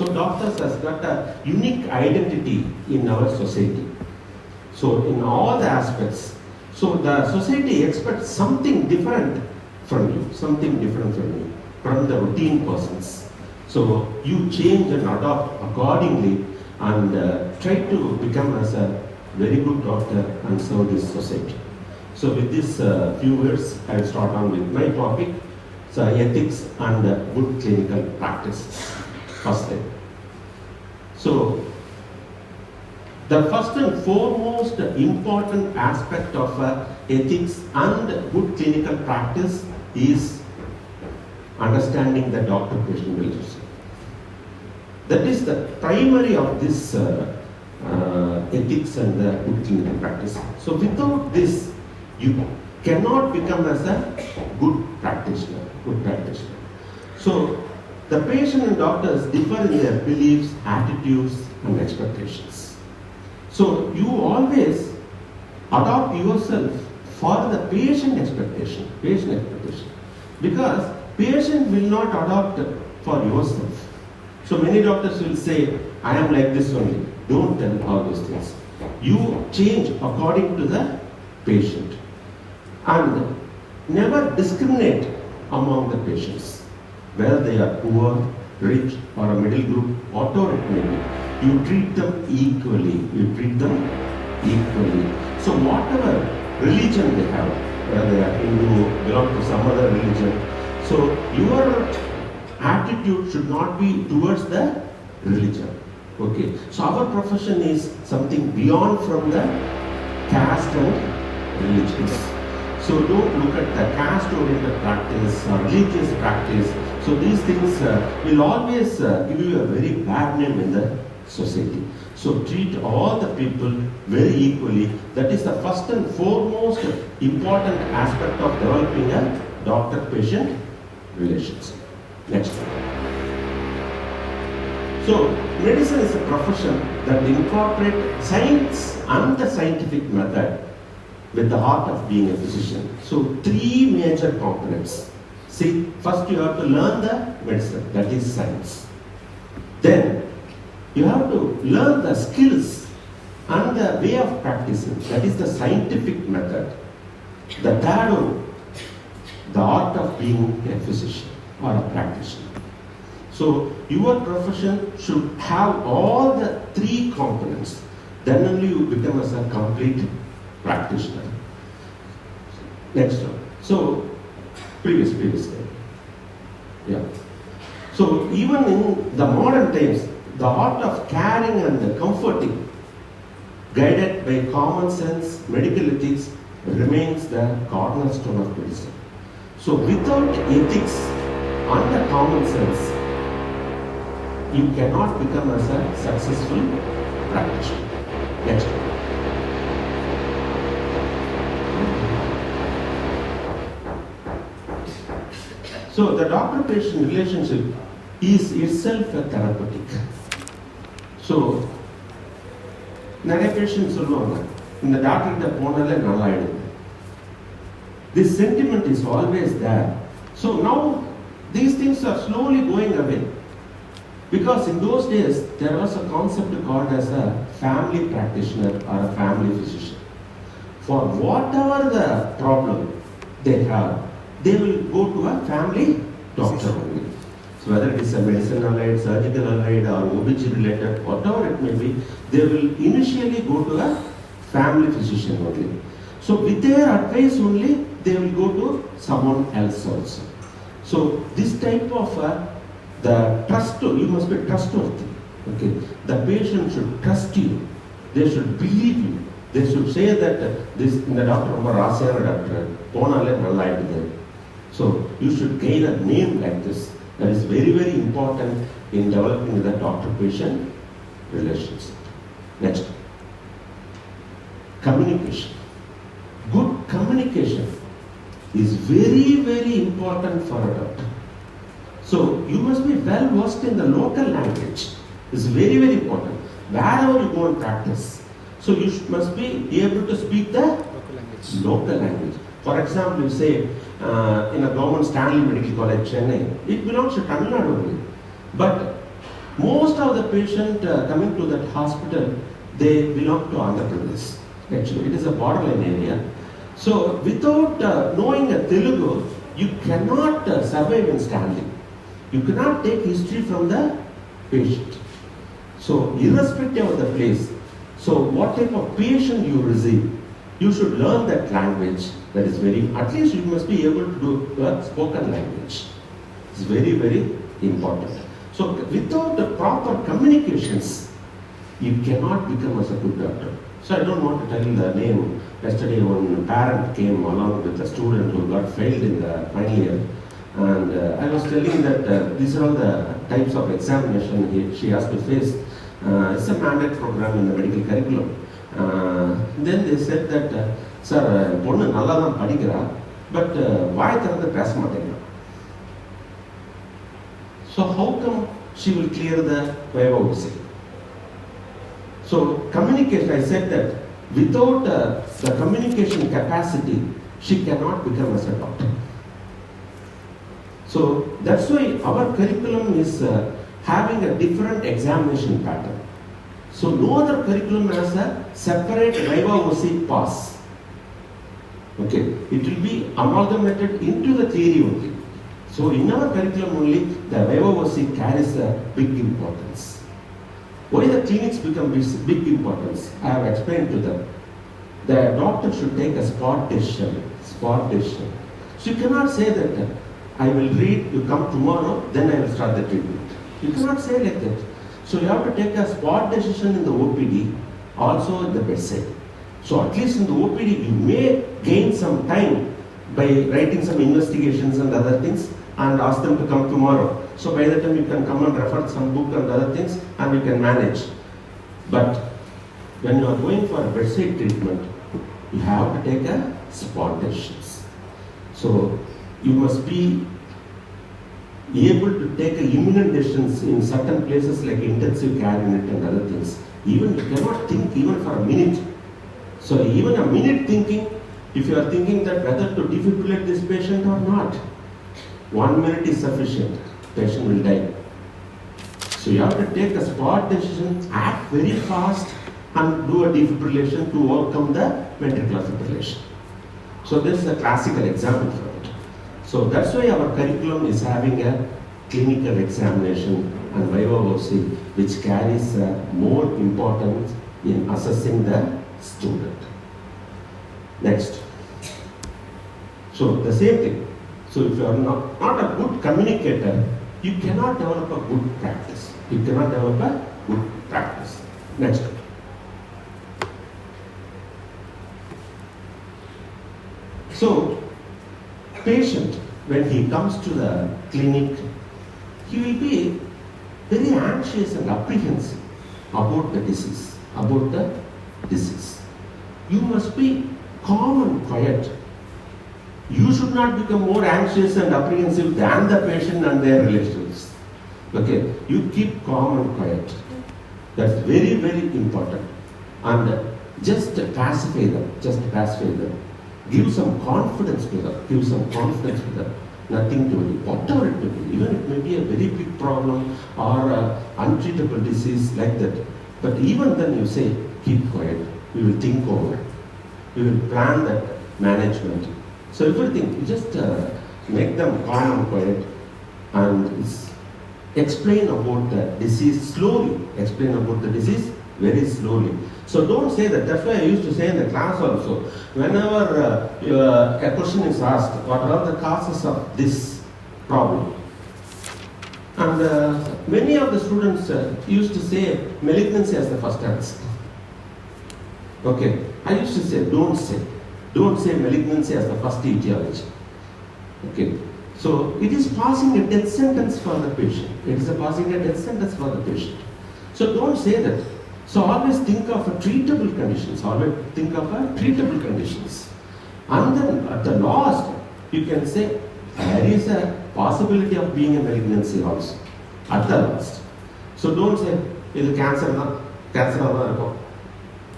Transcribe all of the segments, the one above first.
So doctors has got a unique identity in our society. So in all the aspects, so the society expects something different from you, from the routine persons. So you change and adopt accordingly and try to become as a very good doctor and serve this society. So with this few words, I will start on with my topic, so ethics and good clinical practice. First thing. So the first and foremost important aspect of ethics and good clinical practice is understanding the doctor-patient relationship. That is the primary of this ethics and good clinical practice. So without this, you cannot become as a good practitioner. So the patient and doctors differ in their beliefs, attitudes, and expectations. So you always adopt yourself for the patient expectation, because patient will not adopt for yourself. So many doctors will say, I am like this only. Don't tell all those things. You change according to the patient. And never discriminate among the patients, whether they are poor, rich, or a middle group, whatever it may be. You treat them equally. So whatever religion they have, whether they are Hindu, belong to some other religion, so your attitude should not be towards the religion. Okay. So our profession is something beyond from the caste and religions. So don't look at the caste-oriented practice or religious practice. So these things will always give you a very bad name in the society. So treat all the people very equally. That is the first and foremost important aspect of developing a doctor-patient relationship. Next one. So medicine is a profession that incorporates science and the scientific method with the art of being a physician. So three major components. See, first you have to learn the medicine, that is science. Then you have to learn the skills and the way of practicing, that is the scientific method. The third one, the art of being a physician or a practitioner. So your profession should have all the three components. Then only you become as a complete practitioner. Next one. So previous slide. Yeah. So even in the modern times, the art of caring and comforting, guided by common sense, medical ethics, remains the cornerstone of medicine. So without ethics and the common sense, you cannot become as a successful practitioner. Next one. So the doctor-patient relationship is itself a therapeutic. So நிறைய patient சொல்லுவாங்க இந்த டாக்டர்கிட்ட போனாலே நல்லா ஆயிடுது. This sentiment is always there. So now these things are slowly going away. Because in those days there was a concept called as a family practitioner or a family physician. For whatever the problem they have, they will go to a family doctor only. So whether it is a medicine allied, surgical allied, or OBG related, whatever it may be, they will initially go to a family physician only. So with their advice only, they will go to someone else also. So this type of the trust, you must be trustworthy. Okay, the patient should trust you. They should believe you. They should say that this the doctor ரொம்ப ராசியான doctor போனாலே நல்லா ஆயிடுது. So you should gain a name like this. That is very, very important in developing the doctor-patient relationship. Next. Communication. Good communication is very, very important for a doctor. So you must be well versed in the local language. It's very, very important. Wherever you go and practice. So you must be able to speak the local language. For example, you say in a government Stanley Medical College, Chennai, it belongs to Tamil Nadu only. But most of the patient coming to that hospital, they belong to Andhra Pradesh. Actually, it is a borderline area. So without knowing a Telugu, you cannot survive in standing. You cannot take history from the patient. So irrespective of the place, so what type of patient you receive, you should learn that language. That is very, at least you must be able to do a spoken language. It's very, very important. So without the proper communications, you cannot become as a good doctor. So I don't want to tell the name. Yesterday one parent came along with a student who got failed in the final year. And I was telling that these are all the types of examination she has to face. It's a mandate program in the medical curriculum. Then they said that, sir, பொண்ணு நல்லா தான் படிக்கிறா, but வாய் திறந்து பேச மாட்டேங்கிறா. So how come she will clear the Viva OC? So communication, I said that without the communication capacity, she cannot become as a doctor. So that's why our curriculum is having a different examination pattern. So no other curriculum has a separate Viva OC pass. Okay, it will be amalgamated into the theory only. So in our curriculum only, the Viva OC carries a big importance. Why the clinics become big importance? I have explained to them. The doctor should take a spot decision. Spot decision. So you cannot say that I will read, you come tomorrow, then I will start the treatment. You cannot say like that. So you have to take a spot decision in the OPD, also in the bedside. So at least in the OPD, you may gain some time by writing some investigations and other things and ask them to come tomorrow. So by the time you can come and refer some book and other things and you can manage. But when you are going for a bedside treatment, you have to take a spot decisions. So you must be able to take imminent decisions in certain places like intensive care unit and other things. Even you cannot think even for a minute. So even a minute thinking, if you are thinking that whether to defibrillate this patient or not, 1 minute is sufficient. Patient will die. So you have to take a spot decision, act very fast, and do a defibrillation to overcome the ventricular fibrillation. So this is a classical example for it. So that's why our curriculum is having a clinical examination and Viva OC, which carries more importance in assessing the student. Next. So the same thing. So if you are not a good communicator, you cannot develop a good practice. You cannot develop a good practice. Next. So, patient, when he comes to the clinic, he will be very anxious and apprehensive about the disease, You must be calm and quiet. You should not become more anxious and apprehensive than the patient and their relatives. Okay, you keep calm and quiet. That's very, very important. And just pacify them. Give some confidence to them. Nothing to worry. Whatever it may be, even it may be a very big problem or untreatable disease like that. But even then you say, keep quiet. We will think over it. We will plan that management. So everything, you just make them calm and quiet and explain about the disease slowly. Explain about the disease very slowly. So don't say that. That's why I used to say in the class also, whenever a question is asked, what are the causes of this problem? And many of the students used to say malignancy as the first answer. Okay, I used to say, don't say malignancy as the first etiology. Okay, so it is passing a death sentence for the patient. So don't say that. So always think of treatable conditions. And then at the last, you can say, there is a possibility of being a malignancy also. At the last. So don't say, it is cancer.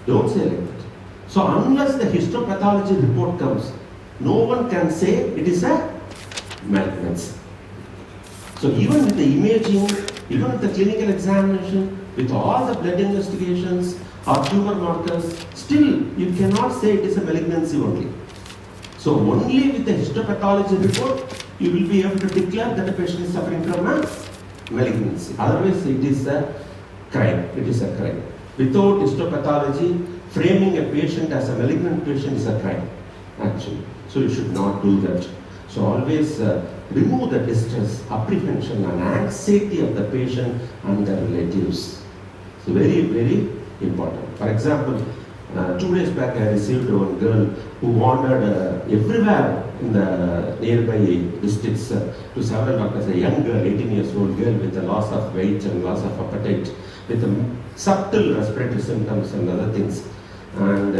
Don't say like that. So unless the histopathology report comes, no one can say it is a malignancy. So even with the imaging even with the clinical examination, with all the blood investigations or tumor markers, still you cannot say it is a malignancy only. So only with the histopathology report, you will be able to declare that the patient is suffering from a malignancy. Otherwise, it is a crime. It is a crime. Without histopathology, framing a patient as a malignant patient is a crime, actually. So you should not do that. So always remove the distress, apprehension and anxiety of the patient and the relatives. So very, very important. For example, 2 days back I received one girl who wandered everywhere in the nearby districts to several doctors, a young girl, 18 years old girl with a loss of weight and loss of appetite, with subtle respiratory symptoms and other things. And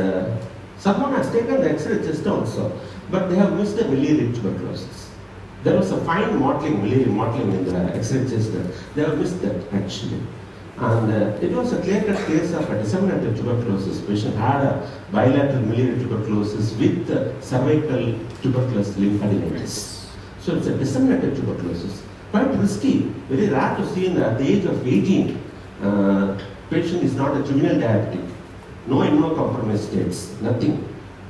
someone has taken the X-ray chest also, but they have missed a miliary tuberculosis. There was a fine mottling, miliary mottling in the X-ray chest. They have missed that actually. And it was a clear-cut case of a disseminated tuberculosis. Patient had a bilateral miliary tuberculosis with cervical tuberculous lymphadenitis. So it's a disseminated tuberculosis. Quite risky, very rare to see at the age of 18. Patient is not a juvenile diabetic. No immunocompromised states, nothing.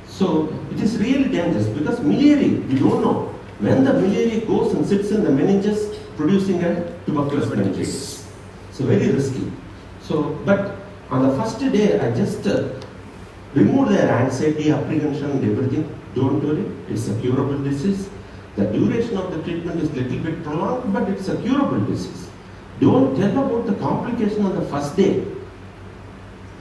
So it is really dangerous because miliary, we don't know. When the miliary goes and sits in the meninges, producing a tuberculous meningitis. So very risky. So, but on the first day, I just removed their anxiety, apprehension and everything. Don't worry, it's a curable disease. The duration of the treatment is little bit prolonged, but it's a curable disease. Don't tell about the complication on the first day.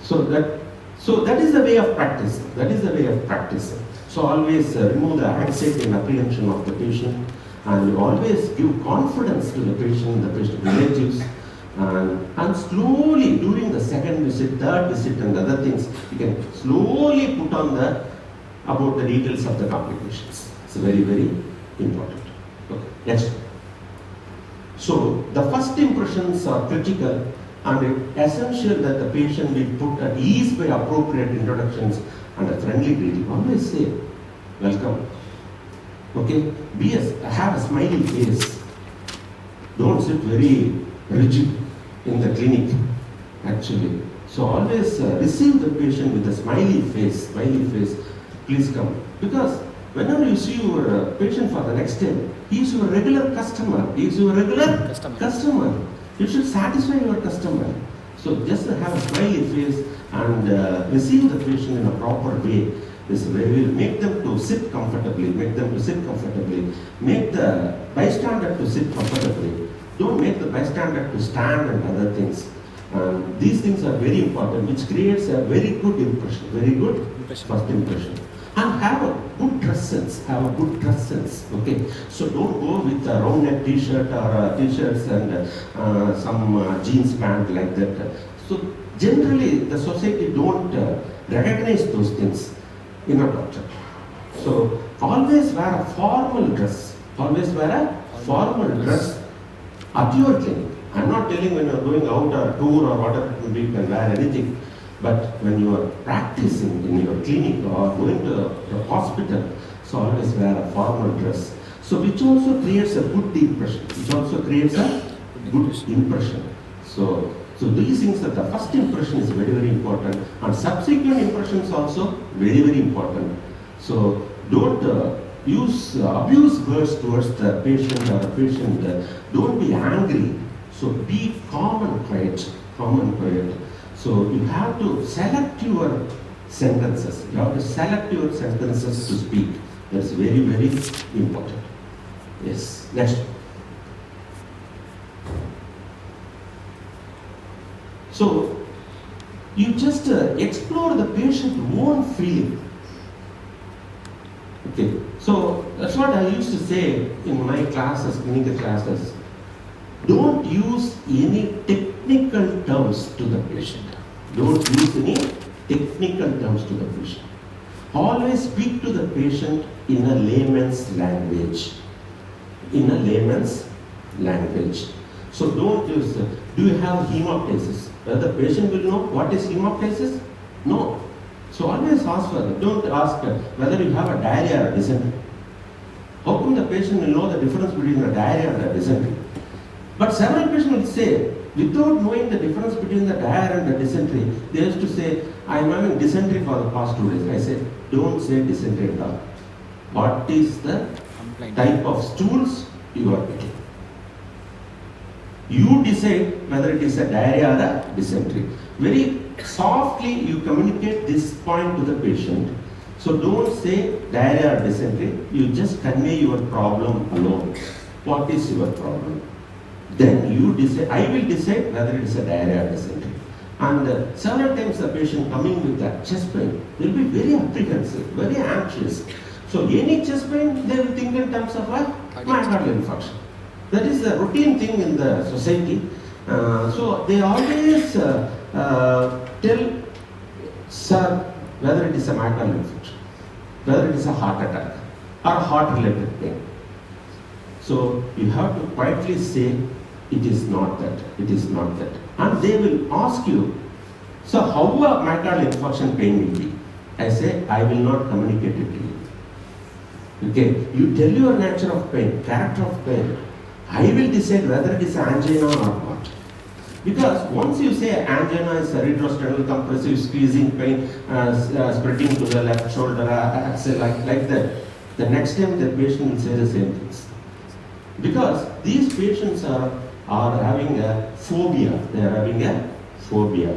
So that is the way of practice. That is the way of practice. So always remove the anxiety and apprehension of the patient, and you always give confidence to the patient relatives, and slowly during the second visit, third visit, and other things, you can slowly put on about the details of the complications. It's very, very important. Okay, next. So the first impressions are critical, and it's essential that the patient be put at ease by appropriate introductions and a friendly greeting. Always say, welcome. Okay, have a smiley face. Don't sit very rigid in the clinic, actually. So always receive the patient with a smiley face, please come. Because whenever you see your patient for the next time, he is your regular customer. You should satisfy your customer. So just have a smiley face and receive the patient in a proper way. This will make them to sit comfortably, make the bystander to sit comfortably. Don't make the bystander to stand and other things. These things are very important, which creates a very good impression, first impression. And have a good dress sense, okay? So don't go with a round neck t-shirt or t-shirts and some jeans pant like that. So generally the society don't recognize those things in a doctor. So always wear a formal dress. At your clinic. I'm not telling when you're going out or tour or whatever it will be, you can wear anything. But when you are practicing in your clinic or going to the hospital, so always wear a formal dress. So which also creates a good impression. So these things that the first impression is very, very important, and subsequent impressions also very, very important. So don't abuse words towards the patient or the patient. Don't be angry. So be calm and quiet. So you have to select your sentences. To speak. That's very, very important. Yes. Next. So you just explore the patient's own feeling. Okay. So that's what I used to say in my classes, clinical classes. Don't use any technical terms to the patient. Always speak to the patient in a layman's language. So don't use, do you have hemoptysis? The patient will know what is hemoptysis? No. So always ask for it. Don't ask whether you have a diarrhea or dysentery. How come the patient will know the difference between a diarrhea and a dysentery? But several patients will say, without knowing the difference between the diarrhea and the dysentery, they used to say, I am having dysentery for the past 2 days. I said, don't say dysentery at all. What is the type of stools you are getting? You decide whether it is a diarrhea or a dysentery. Very softly you communicate this point to the patient. So don't say diarrhea or dysentery. You just convey your problem alone. What is your problem? Then you decide, I will decide whether it is a diarrhea or dysentery. And several times the patient coming with a chest pain, they will be very apprehensive, very anxious. So any chest pain, they will think in terms of a myocardial infarction. That is the routine thing in the society. So they always tell, sir, whether it is a myocardial infarction, whether it is a heart attack or heart-related pain. So you have to quietly say, it is not that, it is not that. And they will ask you, so how a myocardial infarction pain will be? I say, I will not communicate it to you. Okay, you tell your nature of pain, character of pain. I will decide whether it is angina or not. Because once you say angina is retrosternal compressive squeezing pain, spreading to the left shoulder, axle, like that, the next time the patient will say the same things. Because these patients are having a phobia. They are having a phobia.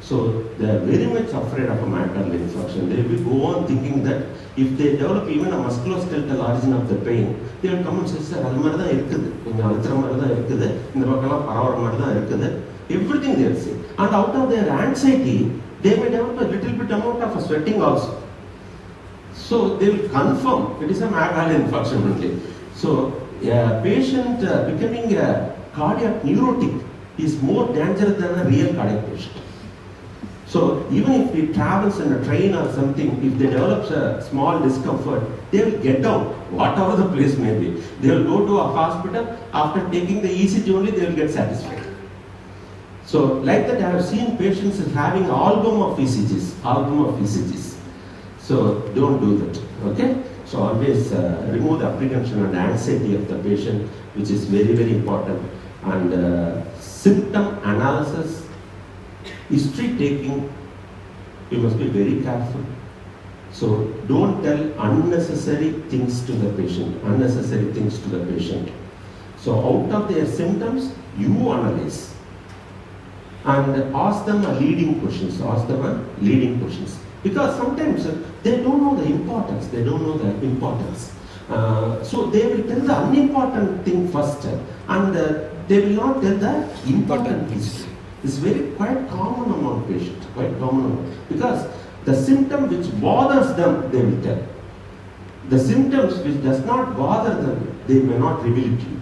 So they are very much afraid of a myocardial infarction. They will go on thinking that if they develop even a musculoskeletal origin of the pain, they will come and say, sir, அது மாதிரி தான் இருக்குது, கொஞ்சம் அழுத்துற மாதிரி தான் இருக்குது, இந்த பக்கம்லாம் பரவற மாதிரி தான் இருக்குது. Everything they will say. And out of their anxiety, they may develop a little bit amount of sweating also. So they will confirm it is a myocardial infarction only. So a patient becoming a cardiac neurotic is more dangerous than a real cardiac patient. So even if he travels in a train or something, if they develop a small discomfort, they will get down, whatever the place may be. They will go to a hospital, after taking the ECG only they will get satisfied. So like that I have seen patients having album of ECGs. So don't do that, okay? So always remove the apprehension and anxiety of the patient, which is very, very important. And symptom analysis, history taking, you must be very careful. So don't tell unnecessary things to the patient. So out of their symptoms, you analyze and ask them a leading questions. Because sometimes they don't know the importance. So they will tell the unimportant thing first, and they will not tell the important things. It's quite common among patients, because the symptom which bothers them, they will tell. The symptoms which does not bother them, they may not reveal it to you.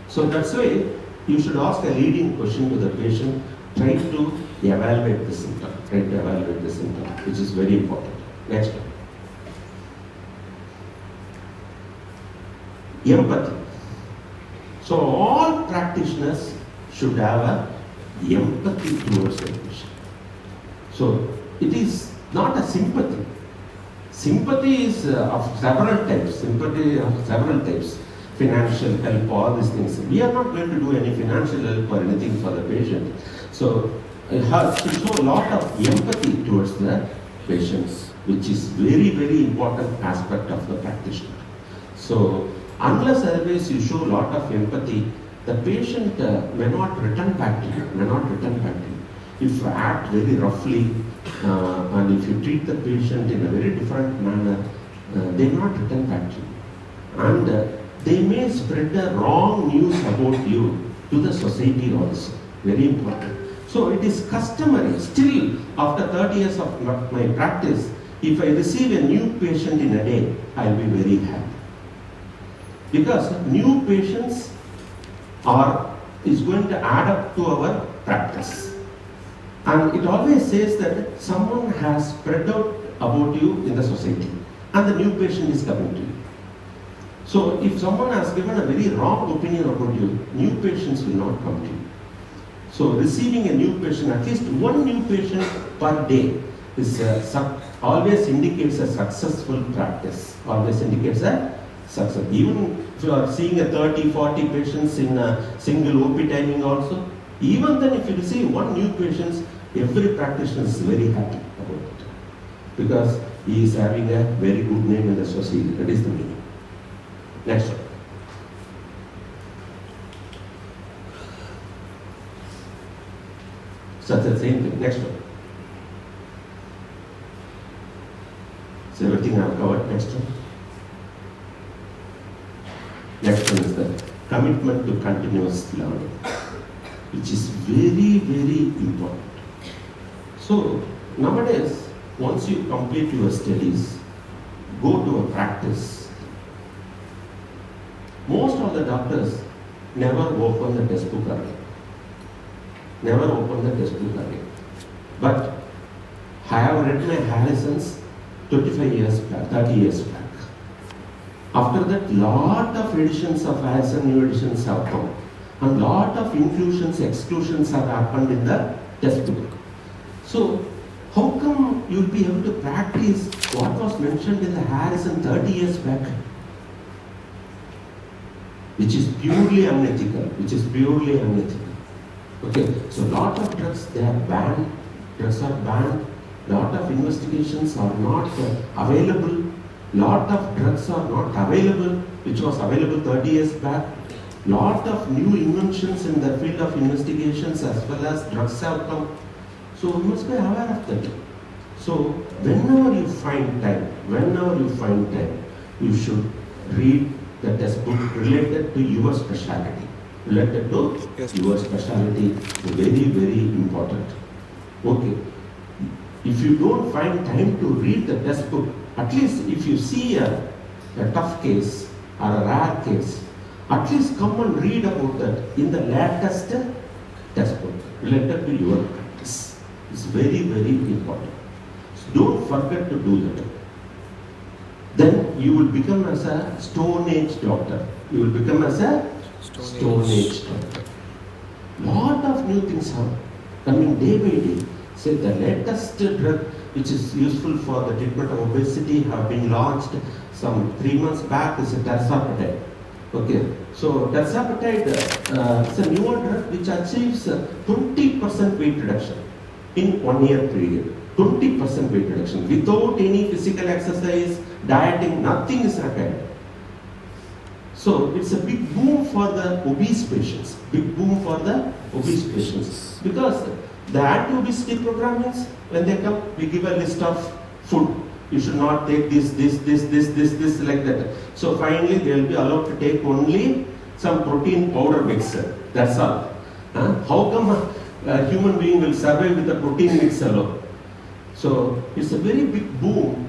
So that's why you should ask a leading question to the patient, try to evaluate the symptom, which is very important. Next one. Empathy. So all practitioners should have a empathy towards the patient. So it is not a sympathy. Sympathy is of several types. Financial help, all these things. We are not going to do any financial help or anything for the patient. So it has to show a lot of empathy towards the patients, which is very, very important aspect of the practitioner. So unless otherwise you show a lot of empathy, the patient may not return back to you. If you act very roughly and if you treat the patient in a very different manner, they may not return back to you. And they may spread the wrong news about you to the society also. Very important. So it is customary, still after 30 years of my practice, if I receive a new patient in a day, I will be very happy. Because new patients is going to add up to our practice. And it always says that someone has spread out about you in the society and the new patient is coming to you. So if someone has given a very wrong opinion about you, new patients will not come to you. So receiving a new patient, at least one new patient per day, is always indicates a successful practice. Even if you are seeing a 30, 40 patients in a single OP timing also, even then if you receive one new patient, every practitioner is very happy about it. Because he is having a very good name in the society. That is the meaning. Next one. So that's the same thing. Next one. So everything I have covered. Next one. Next one is the commitment to continuous learning, which is very, very important. So nowadays, once you complete your studies, go to a practice. Most of the doctors never open the textbook again. Never open the textbook again. But I have read my Harrison's 25 years back, 30 years back. After that, lot of editions of Harrison, new editions have come. And lot of inclusions, exclusions have happened in the textbook. So, how come you will be able to practice what was mentioned in the Harrison 30 years back? Which is purely unethical. Okay, so lot of drugs, they are banned. Drugs are banned. Lot of investigations are not available. Lot of drugs are not available, which was available 30 years back. Lot of new inventions in the field of investigations as well as drugs have come. So you must be aware of that. So whenever you find time, you should read the textbook related to your specialty. Your specialty is very, very important. Okay. If you don't find time to read the textbook, at least if you see a tough case or a rare case, at least come and read about that in the latest textbook related to your practice. It's very, very important. So don't forget to do that. Then you will become as a Stone Age doctor. Stone Age doctor. Lot of new things are coming day by day. Say the latest drug which is useful for the treatment of obesity have been launched some 3 months back is a terzepatide. Okay, so terzepatide is a newer drug which achieves 20% weight reduction in 1 year period. 20% weight reduction without any physical exercise, dieting, nothing is required. So it's a big boom for the obese patients. Because the anti-obesity program means when they come, we give a list of food. You should not take this, like that. So finally, they will be allowed to take only some protein powder mixer. That's all. How come a human being will survive with a protein mix alone? So it's a very big boom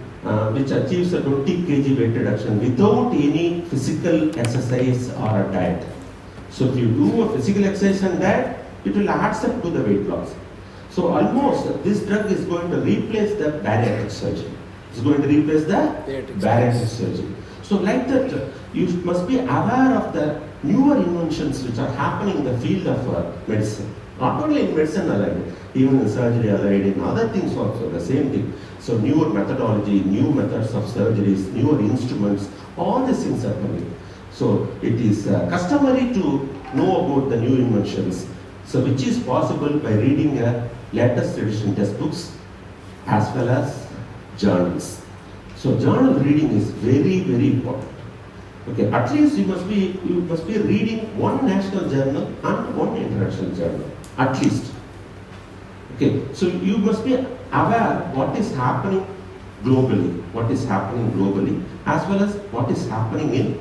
which achieves a 20 kg weight reduction without any physical exercise or a diet. So if you do a physical exercise and diet, it will accept to the weight loss. So almost this drug is going to replace the bariatric surgery. It's going to replace the bariatric surgery. So like that, you must be aware of the newer inventions which are happening in the field of medicine. Not only in medicine alone, even in surgery alone, in other things also, the same thing. So newer methodology, new methods of surgeries, newer instruments, all these things are coming. So it is customary to know about the new inventions. So which is possible by reading latest edition textbooks as well as journals. So journal reading is very, very important. Okay, at least you must be reading one national journal and one international journal. At least. Okay, so you must be aware what is happening globally, as well as what is happening in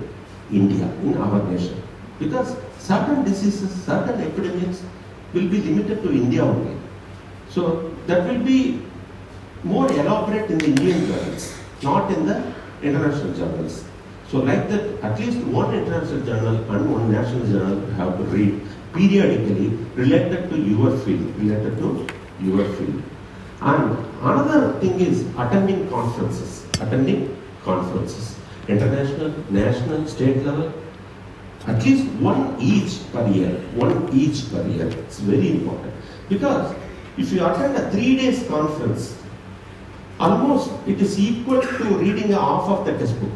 India, in our nation. Because certain diseases, certain epidemics will be limited to India only. So that will be more elaborate in the Indian journals, not in the international journals. So like that, at least one international journal and one national journal you have to read periodically related to your field. And another thing is attending conferences. International, national, state level. At least one each per year. It's very important. Because if you attend a 3 days conference, almost it is equal to reading half of the textbook.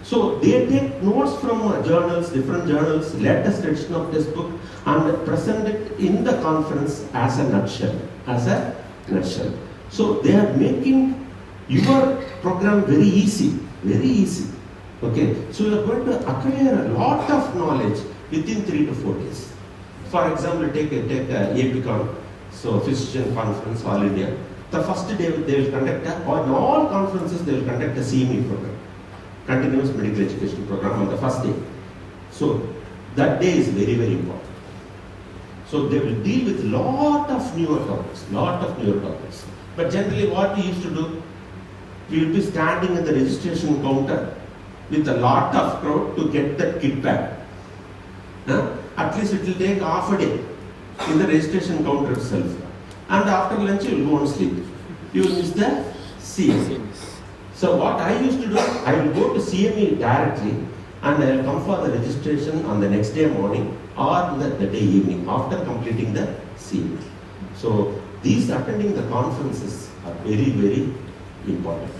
So they take notes from journals, different journals, latest edition of textbook, and present it in the conference as a nutshell. So they are making your program very easy. Okay, so you are going to acquire a lot of knowledge within 3 to 4 days. For example, take a APCON, so Physician Conference, All India. The first day they will conduct, or in all conferences they will conduct a CME program, Continuous Medical Education Program, on the first day. So that day is very, very important. So they will deal with lot of newer topics. But generally what we used to do, we will be standing at the registration counter with a lot of crowd to get that kit back. At least it will take half a day in the registration counter itself. And after lunch you will go and sleep. You will miss the CME. So what I used to do, I will go to CME directly and I will come for the registration on the next day morning or the day evening after completing the CME. So these attending the conferences are very, very important.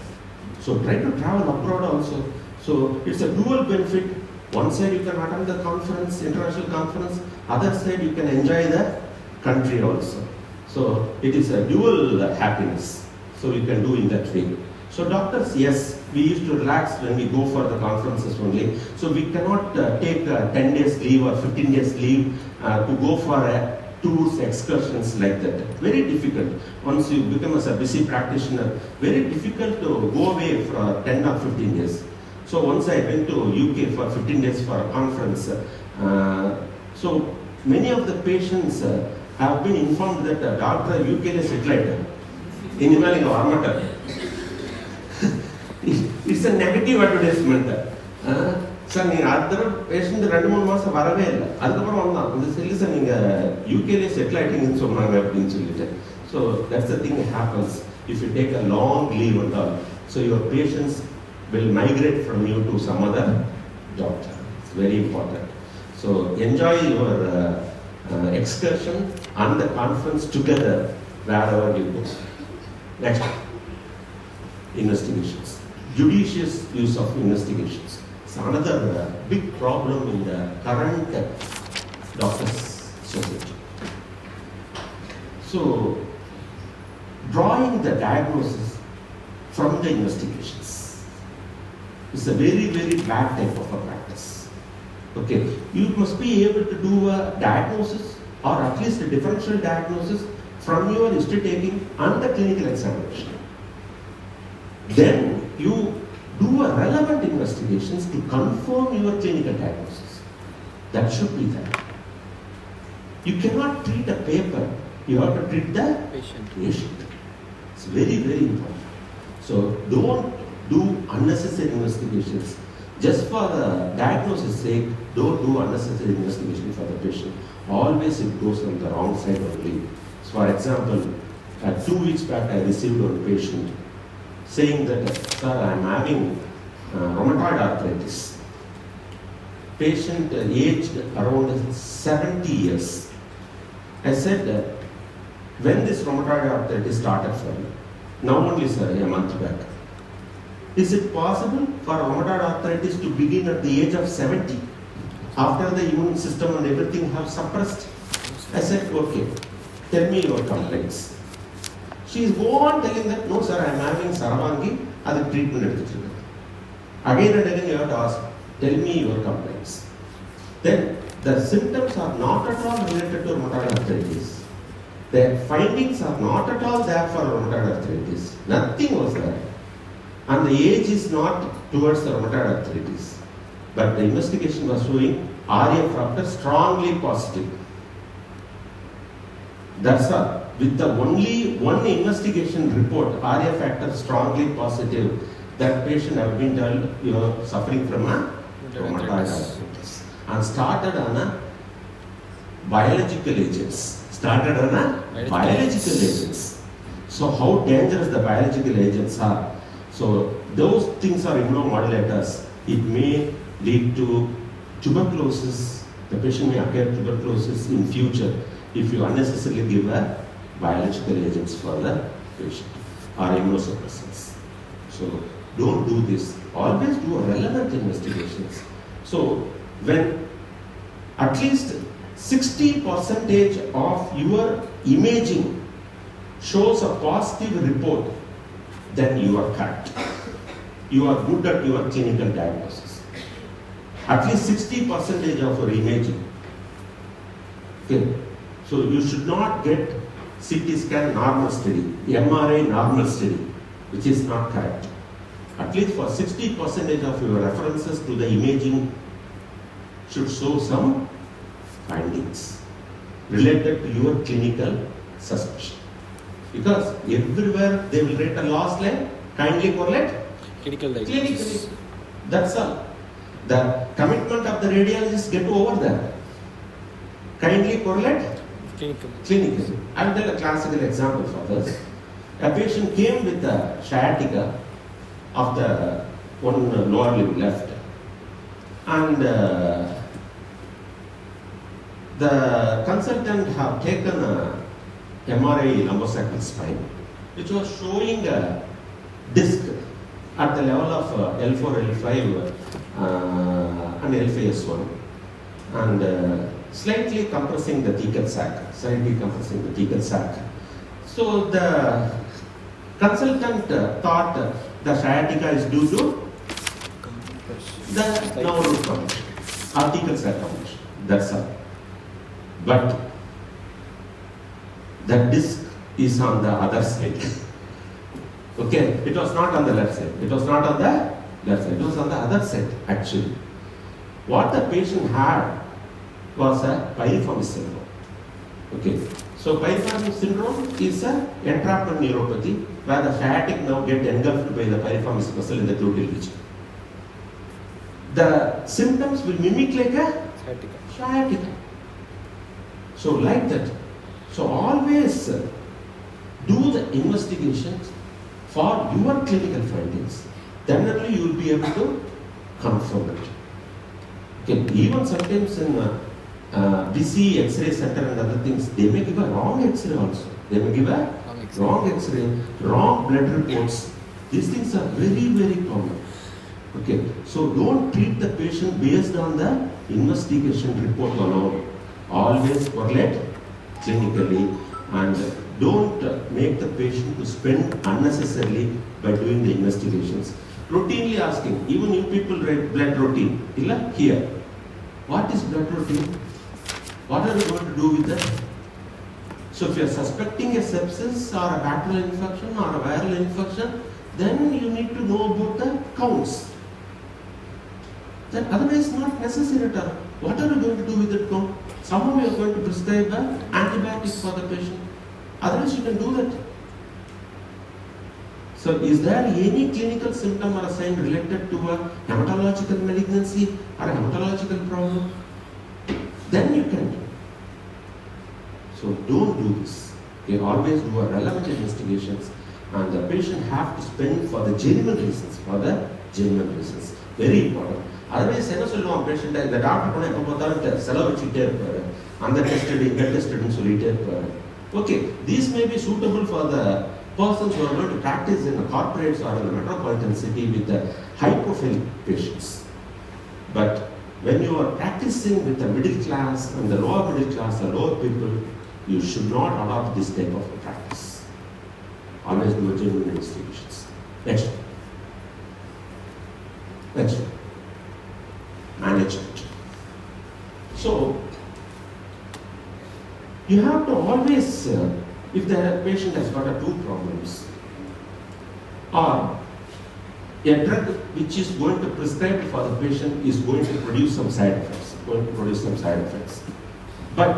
So try to travel abroad also. So it's a dual benefit. One side you can attend the conference, international conference. Other side you can enjoy the country also. So it is a dual happiness. So you can do in that way. So doctors, yes, we used to relax when we go for the conferences only. So we cannot take 10 days leave or 15 days leave to go for tours, excursions like that. Very difficult. Once you become as a busy practitioner, very difficult to go away for 10 or 15 days. So once I went to UK for 15 days for a conference. So many of the patients have been informed that doctor UK is settled in Himalaya Armata. It's a negative advertisement. Sir, you other patient 2-3 மாசம் வரவே இல்ல. அதுக்கப்புறம் வந்தான் இந்த cell sir நீங்க யூகேல settle ஆயிட்டீங்கன்னு சொன்னாங்க அப்படின்னு சொல்லிட்டு. So that's the thing that happens if you take a long leave and all. So your patients will migrate from you to some other doctor. It's very important. So enjoy your excursion and the conference together wherever you go. Next, investigations. Judicious use of investigations. It's another big problem in the current doctors' society. So, drawing the diagnosis from the investigations is a very, very bad type of a practice. Okay, you must be able to do a diagnosis or at least a differential diagnosis from your history taking and the clinical examination. Then you do a relevant investigations to confirm your clinical diagnosis. That should be there. You cannot treat a paper, you have to treat the patient. It's very, very important. So don't do unnecessary investigations. Just for the diagnosis sake, don't do unnecessary investigation for the patient. Always it goes on the wrong side only. So for example, 2 weeks back I received a patient saying that, sir, I am having rheumatoid arthritis. Patient aged around 70 years. I said, when this rheumatoid arthritis started for you? Now only, sir, a month back. Is it possible for rheumatoid arthritis to begin at the age of 70? After the immune system and everything have suppressed? I said, okay, tell me your complaints. She is go on telling that, no sir, I am having Saravangi, that's treatment. Again and again you have to ask, tell me your complaints. Then the symptoms are not at all related to rheumatoid arthritis. The findings are not at all there for rheumatoid arthritis. Nothing was there. And the age is not towards the rheumatoid arthritis. But the investigation was showing RA factor strongly positive. That's all. With the only one investigation report, RA factor strongly positive, that patient have been told you are suffering from a rheumatoid arthritis and started on a biological agents. So how dangerous the biological agents are. So those things are immunomodulators. It may lead to tuberculosis. The patient may acquire tuberculosis in future if you unnecessarily give a biological agents for the patient or immunosuppressants. So don't do this. Always do a relevant investigations. So when at least 60% of your imaging shows a positive report, then you are correct. You are good at your clinical diagnosis. At least 60% of your imaging. Okay. So you should not get CT scan normal steady, MRI normal steady, which is not correct. At least for 60% of your references to the imaging should show some findings related to your clinical suspicion. Because everywhere they will rate a loss line, kindly correlate clinical diagnosis. Clinically. That's all. The commitment of the radiologist get over there. Kindly correlate clinically. I will tell a classical example for this. A patient came with a sciatica of the one lower limb left, and the consultant have taken a MRI lumbosacral spine, which was showing a disc at the level of L4, L5 and L5S1, and slightly compressing the thecal sac, So the consultant thought the sciatica is due to the nerve root compression, or thecal sac compression. That's all. But the disc is on the other side. Okay, it was not on the left side. It was not on the left side. It was on the other side actually. What the patient had was a piriformis syndrome. Okay, so piriformis syndrome is an entrapment neuropathy where the sciatic nerve gets engulfed by the piriformis muscle in the gluteal region. The symptoms will mimic like a sciatica. So like that. So always do the investigations for your clinical findings. Then only you will be able to confirm it. Okay. Even sometimes in busy X-ray center and other things, they may give a wrong X-ray also. They may give a wrong X-ray, wrong blood reports. These things are very, very common. Okay. So don't treat the patient based on the investigation report alone. Always correlate clinically, and don't make the patient to spend unnecessarily by doing the investigations. Routinely asking, even you people write blood routine. Here, what is blood routine? What are you going to do with that? So if you are suspecting a sepsis or a bacterial infection or a viral infection, then you need to know about the counts. That otherwise not necessary at all. What are you going to do with that count? Somehow you are going to prescribe antibiotics for the patient. Otherwise you can do that. So is there any clinical symptom or a sign related to a hematological malignancy or a hematological problem? Then you can do. So don't do this. Okay, always do a relevant investigations, and the patient have to spend for the genuine reasons. Very important. Otherwise, என்ன சொல்லுவான் patient, இந்த doctor கூட எப்போ பார்த்தாலும் செலவு வச்சுக்கிட்டே இருப்பாரு, அந்த டெஸ்டட் இங்கே டெஸ்டட்னு சொல்லிட்டே இருப்பாரு. Okay, these may be suitable for the persons who are going to practice in the corporates or in the metropolitan city with the high profile patients. But when you are practicing with the middle class and the lower middle class, the lower people, you should not adopt this type of practice. Always do genuine investigations. Next one. Management. So, you have to always, if the patient has got two problems, or a drug which is going to prescribe for the patient is going to produce some side effects. But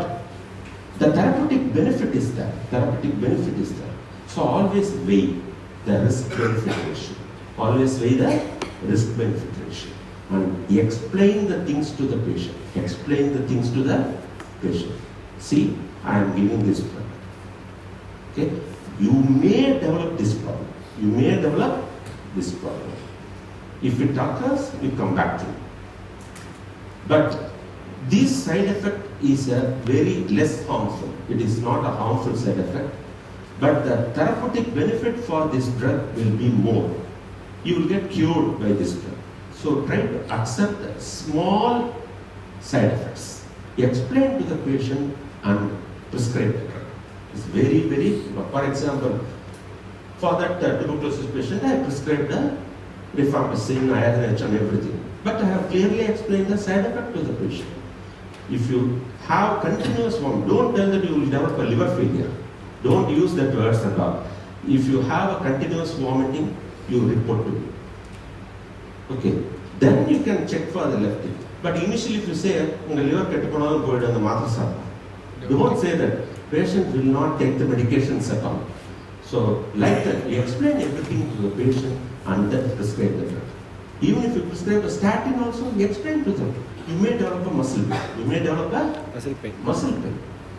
the therapeutic benefit is there. So always weigh the risk-benefit ratio. And explain the things to the patient. See, I am giving this drug. Okay? You may develop this problem. If it occurs, you come back to it. But this side effect is a very less harmful. It is not a harmful side effect. But the therapeutic benefit for this drug will be more. you will get cured by this drug. So try to accept small side effects. Explain to the patient and prescribe the drug. It's very, for example, for that tuberculosis patient, I prescribed a rifampicin, iodine, and everything. But I have clearly explained the side effect to the patient. If you have continuous vomiting, don't tell that you will develop a liver failure. Don't use that words and all. If you have a continuous vomiting, you report to me. Okay. Then you can check for the left hip. But initially if you say, unga liver kettuponadum poidu and maatru don't say that. Patient will not take the medications at all. So like that, you explain everything to the patient and then prescribe the drug. Even if you prescribe a statin also, you explain to them. You may develop a muscle pain. You may develop a muscle pain.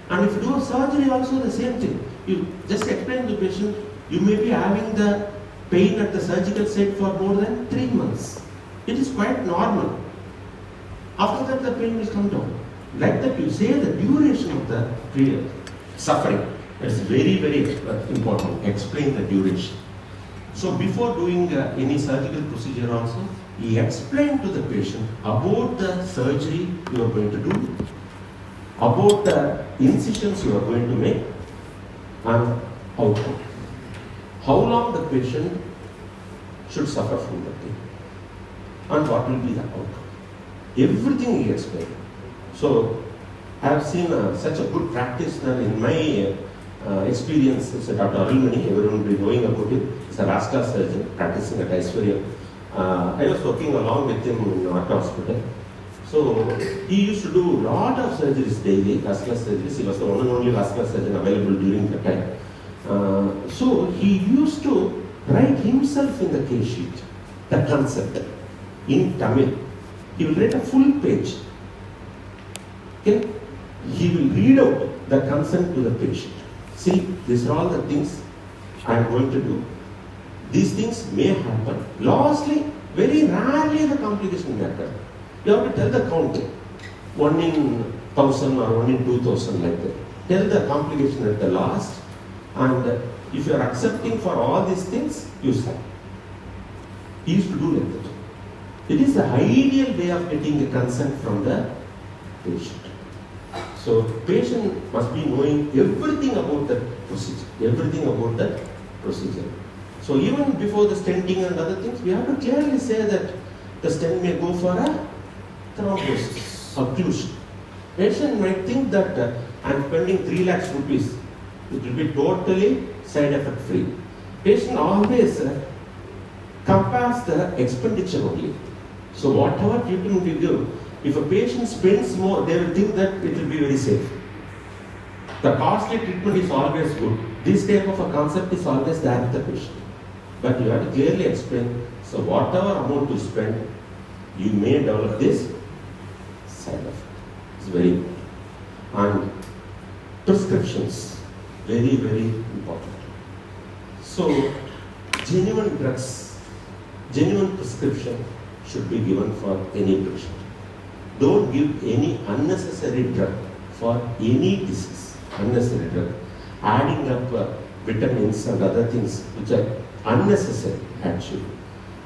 And if you do a surgery also the same thing. You just explain to the patient, you may be having the pain at the surgical site for more than 3 months. It is quite normal. After that the pain will come down. Like that you say the duration of the period, suffering. It's very, important. Explain the duration. So before doing any surgical procedure also, he explained to the patient about the surgery you are going to do, about the incisions you are going to make, and outcome. How long the patient should suffer from the pain, and what will be the outcome. Everything he explained. So I have seen such a good practice now in my experience. It's Dr. Arulmani, everyone will be knowing about him. He's a vascular surgeon practicing at Aishwarya. I was working along with him in our hospital. So he used to do a lot of surgeries daily, vascular surgeries. He was the one and only vascular surgeon available during that time. So he used to write himself in the case sheet, the concept in Tamil. He will write a full page. Okay? He will read out the consent to the patient. See, these are all the things I am going to do. These things may happen. Lastly, very rarely the complication may occur. You have to tell the count. 1 in 1,000 or 1 in 2,000 like that. Tell the complication at the last. And if you are accepting for all these things, you sign. He used to do like that. It is the ideal way of getting a consent from the patient. So patient must be knowing everything about that procedure. Everything about that procedure. So even before the stenting and other things, we have to clearly say that the stent may go for a thrombosis, occlusion. Patient might think that I am spending 3 lakhs rupees. It will be totally side effect free. Patient always compares the expenditure only. So whatever treatment we give, if a patient spends more, they will think that it will be very safe. The costly treatment is always good. This type of a concept is always there with the patient. But you have to clearly explain, so whatever amount you spend, you may develop this side effect. It's very important. And prescriptions, very, very important. So genuine drugs, genuine prescription should be given for any patient. Don't give any unnecessary drug for any disease. Unnecessary drug. Adding up vitamins and other things which are unnecessary actually.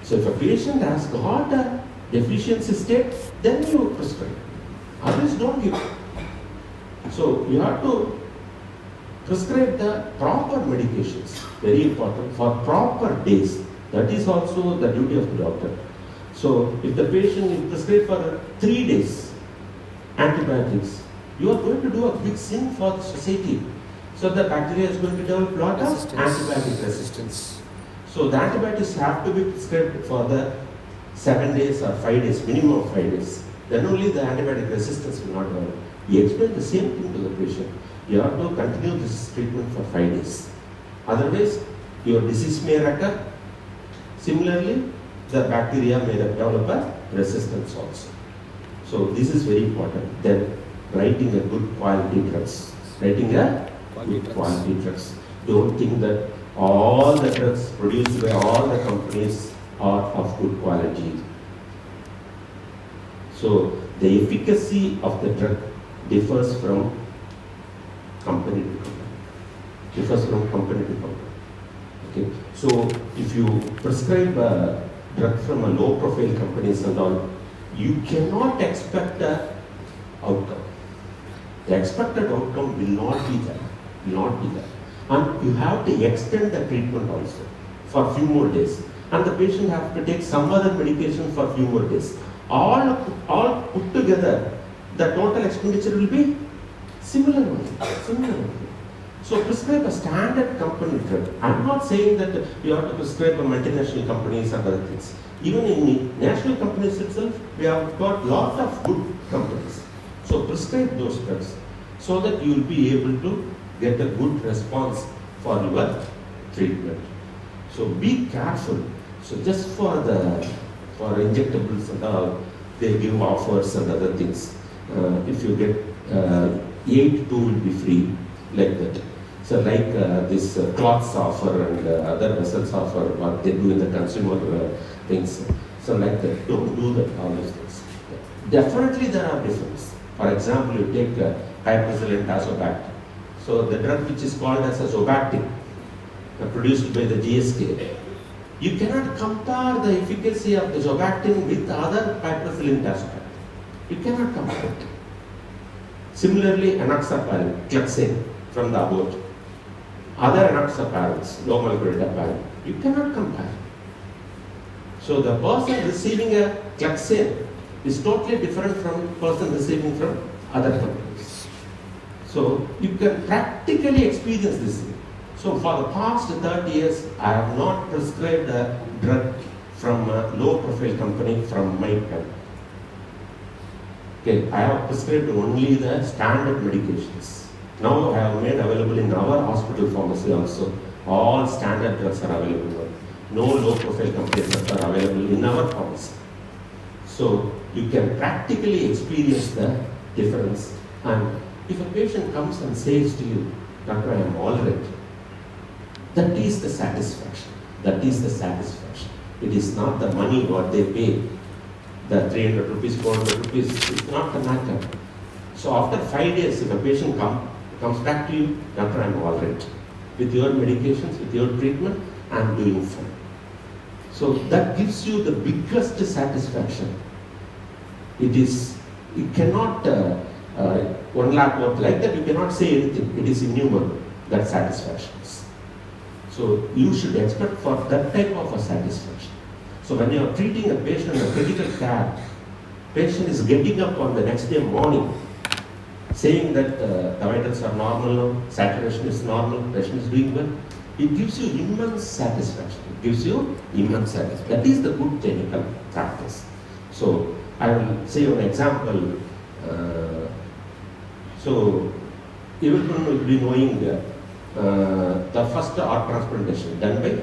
So if a patient has got a deficiency state, then you prescribe. Otherwise don't give. So you have to prescribe the proper medications. Very important. For proper days. That is also the duty of the doctor. So if the patient is prescribed for 3 days antibiotics, you are going to do a big sin for the society. So the bacteria is going to develop a lot of antibiotic resistance. So the antibiotics have to be prescribed for the 7 days or 5 days, minimum of 5 days. Then only the antibiotic resistance will not develop. We explain the same thing to the patient. You have to continue this treatment for 5 days. Otherwise, your disease may recur. Similarly, the bacteria may develop a resistance also. So this is very important. Then writing a good quality drugs. Writing a good quality drugs. Don't think that all the drugs produced by all the companies are of good quality. So the efficacy of the drug differs from company to company. Differs from company to company. Okay. So if you prescribe drug from a low profile companies and all, you cannot expect a outcome. The expected outcome will not be there. Will not be there. And you have to extend the treatment also for a few more days. And the patient have to take some other medication for a few more days. All put together, the total expenditure will be similar only. Similar only. So prescribe a standard company drug. I'm not saying that you have to prescribe a multinational companies and other things. Even in national companies itself, we have got lot of good companies. So prescribe those drugs so that you will be able to get a good response for your treatment. So be careful. So just for injectables and all, they give offers and other things. If you get 8, 2 will be free, like that. So like this cloths offer and other vessels offer, what they do in the consumer things. So like that, don't do that, all those things. Definitely there are differences. For example, you take piperacillin tazobactam. So the drug which is called as a Zobactam, produced by the GSK, you cannot compare the efficacy of the Zobactam with other piperacillin tazobactam. You cannot compare it. Similarly, enoxaparin, Clexane from the abort. Other enoxaparins, low molecular heparin, you cannot compare. So the person receiving a Clexane is totally different from the person receiving from other companies. So you can practically experience this thing. So for the past 30 years, I have not prescribed a drug from a low profile company from my pen. Okay, I have prescribed only the standard medications. Now I have made available in our hospital pharmacy also. All standard drugs are available. No low profile companies are available in our pharmacy. So you can practically experience the difference. And if a patient comes and says to you, Doctor, I am all right, that is the satisfaction. That is the satisfaction. It is not the money what they pay. The 300 rupees, 400 rupees, it's not the matter. So after 5 days, if a patient comes back to you, Doctor, I am all right. With your medications, with your treatment, I am doing fine. So that gives you the biggest satisfaction. You cannot, 1 lakh worth like that, you cannot say anything. It is innumerable, that satisfaction. So you should expect for that type of a satisfaction. So when you are treating a patient in a critical care, patient is getting up on the next day morning saying that the vitals are normal now, saturation is normal, patient is doing well, it gives you immense satisfaction. It gives you immense satisfaction. That is the good clinical practice. So I will say an example. So everyone will be knowing the first heart transplantation done by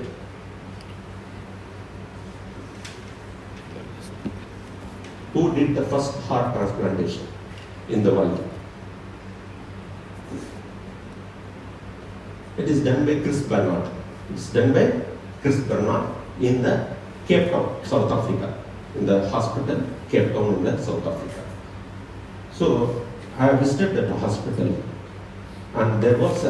who did the first heart transplantation in the world? It is done by Chris Bernard. It's done by Chris Bernard in the Cape Town, South Africa, in the hospital, Cape Town in the South Africa. So I visited that hospital, and there was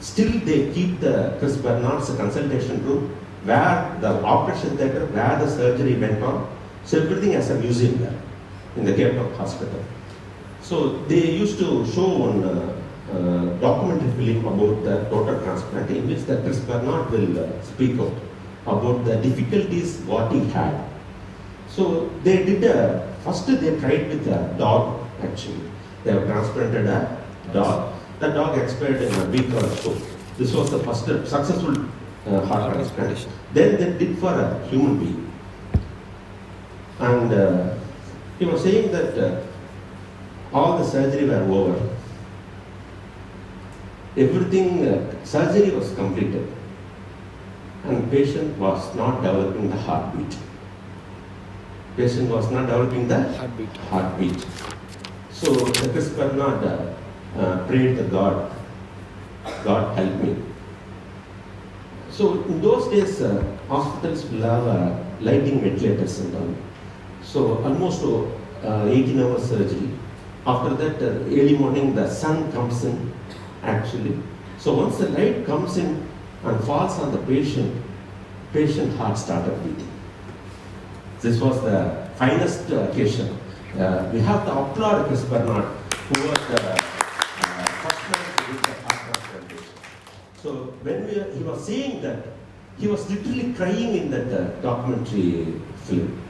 still they keep the Chris Bernard's consultation room where the operation theatre, where the surgery went on. So everything has a museum there in the Cape Town hospital. So they used to show on documentary film about the total transplant, in which the Chris Bernard will speak out about the difficulties what he had. So they did first they tried with a dog actually. They have transplanted a dog. The dog expired in a week or so. This was the first successful heart transplant. Then they did for a human being. And he was saying that all the surgery were over. Everything, surgery was completed. And patient was not developing the heartbeat. Patient was not developing the heartbeat. So the Chris Bernard prayed to God, God help me. So in those days, hospitals will have lighting ventilators and all. So almost 18 hours surgery. After that, early morning, the sun comes in actually. So once the light comes in and falls on the patient, patient heart started beating. This was the finest occasion. We have to applaud Chris Bernard, who was the first man to do the heart transplantation. So when he was saying that, he was literally crying in that documentary film,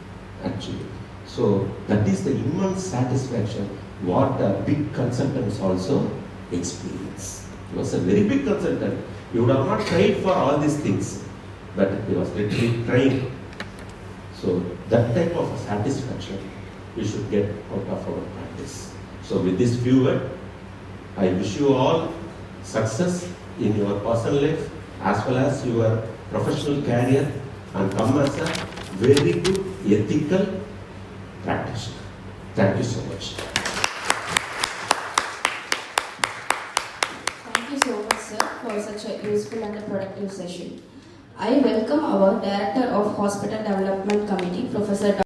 actually. So that is the immense satisfaction what big consultants also experience. He was a very big consultant. He would have not tried for all these things, but he was literally trying. So that type of satisfaction we should get out of our practice. So with this few words, I wish you all success in your personal life as well as your professional career, and come as a very good ethical practitioner. Thank you so much. Thank you so much, sir, for such a useful and productive session. I welcome our Director of Hospital Development Committee, Professor